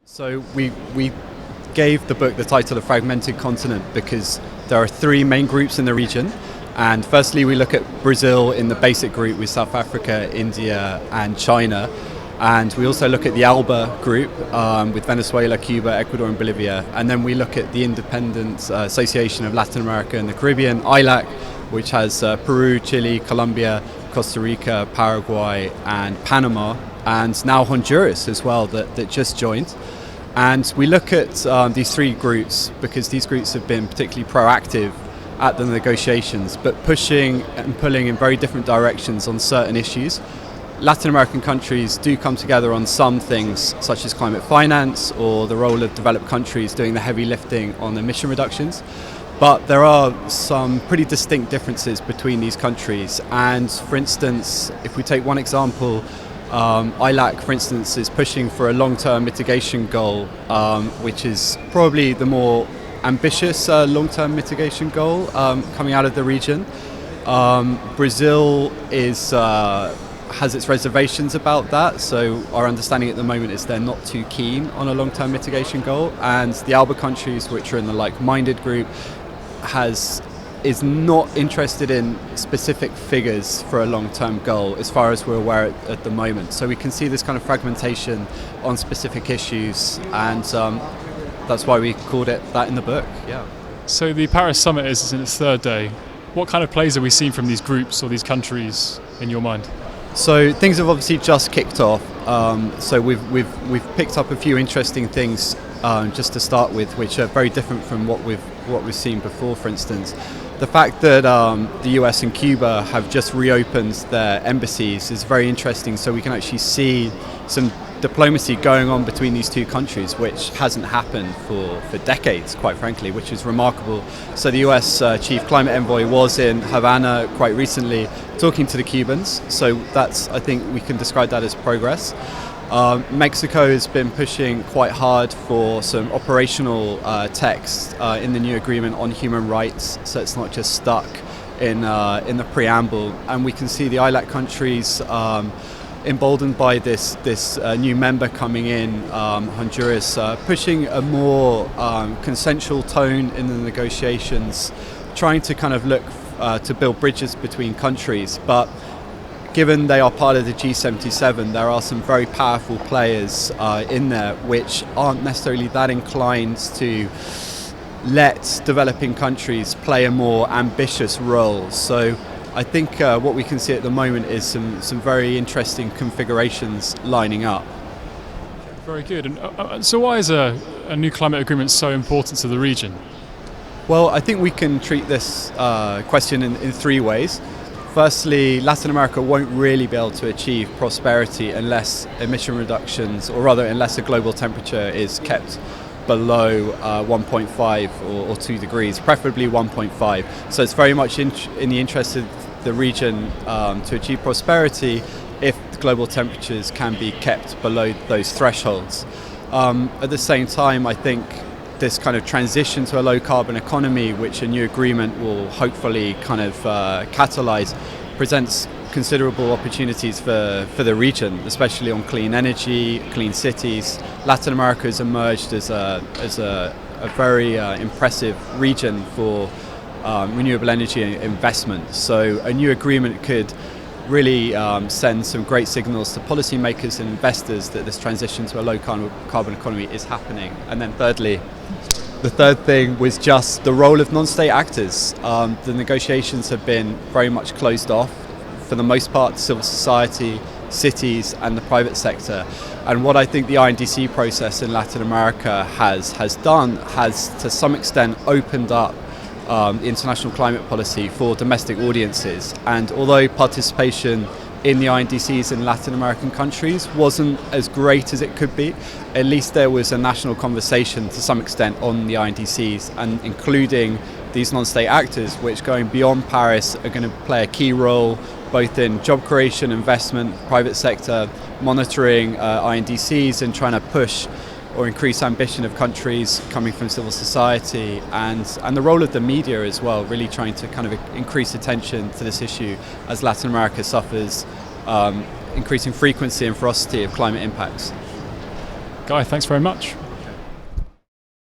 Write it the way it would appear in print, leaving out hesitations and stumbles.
So we gave the book the title of Fragmented Continent because there are three main groups in the region. And firstly, we look at Brazil in the basic group with South Africa, India and China. And we also look at the ALBA group with Venezuela, Cuba, Ecuador and Bolivia. And then we look at the Independent Association of Latin America and the Caribbean, ILAC, which has Peru, Chile, Colombia, Costa Rica, Paraguay and Panama, and now Honduras as well that just joined. And we look at these three groups because these groups have been particularly proactive at the negotiations, but pushing and pulling in very different directions on certain issues. Latin American countries do come together on some things, such as climate finance or the role of developed countries doing the heavy lifting on emission reductions. But there are some pretty distinct differences between these countries. And for instance, if we take one example, ILAC, for instance, is pushing for a long-term mitigation goal, which is probably the more ambitious long-term mitigation goal coming out of the region. Brazil has its reservations about that, so our understanding at the moment is they're not too keen on a long-term mitigation goal, and the ALBA countries, which are in the like-minded group, is not interested in specific figures for a long-term goal as far as we're aware at the moment. So we can see this kind of fragmentation on specific issues, and that's why we called it that in the book. Yeah. So the Paris Summit is in its third day. What kind of plays are we seeing from these groups or these countries in your mind? So things have obviously just kicked off. So we've picked up a few interesting things just to start with, which are very different from what we've seen before. For instance, the fact that the US and Cuba have just reopened their embassies is very interesting. So we can actually see some diplomacy going on between these two countries, which hasn't happened for decades, quite frankly, which is remarkable. So the US Chief Climate Envoy was in Havana quite recently talking to the Cubans. So I think we can describe that as progress. Mexico has been pushing quite hard for some operational text in the new agreement on human rights, so it's not just stuck in the preamble. And we can see the ILAC countries emboldened by this new member coming in, Honduras, pushing a more consensual tone in the negotiations, trying to kind of look to build bridges between countries. But given they are part of the G77, there are some very powerful players in there which aren't necessarily that inclined to let developing countries play a more ambitious role. So I think what we can see at the moment is some very interesting configurations lining up. Very good. And so why is a new climate agreement so important to the region? Well, I think we can treat this question in three ways. Firstly, Latin America won't really be able to achieve prosperity unless emission reductions, or rather unless a global temperature is kept below 1.5 or 2 degrees, preferably 1.5. So it's very much in the interest of the region to achieve prosperity if the global temperatures can be kept below those thresholds. At the same time, I think this kind of transition to a low carbon economy, which a new agreement will hopefully kind of catalyze, presents considerable opportunities for the region, especially on clean energy, clean cities. Latin America has emerged as a very impressive region for renewable energy investment. So a new agreement could really send some great signals to policymakers and investors that this transition to a low carbon economy is happening. And then thirdly, the third thing was just the role of non-state actors. The negotiations have been very much closed off, for the most part, civil society, cities and the private sector. And what I think the INDC process in Latin America has done has to some extent opened up international climate policy for domestic audiences. And although participation in the INDCs in Latin American countries wasn't as great as it could be, at least there was a national conversation to some extent on the INDCs, and including these non-state actors, which going beyond Paris are going to play a key role both in job creation, investment, private sector, monitoring INDCs and trying to push or increase ambition of countries coming from civil society, and the role of the media as well, really trying to kind of increase attention to this issue as Latin America suffers increasing frequency and ferocity of climate impacts. Guy, thanks very much.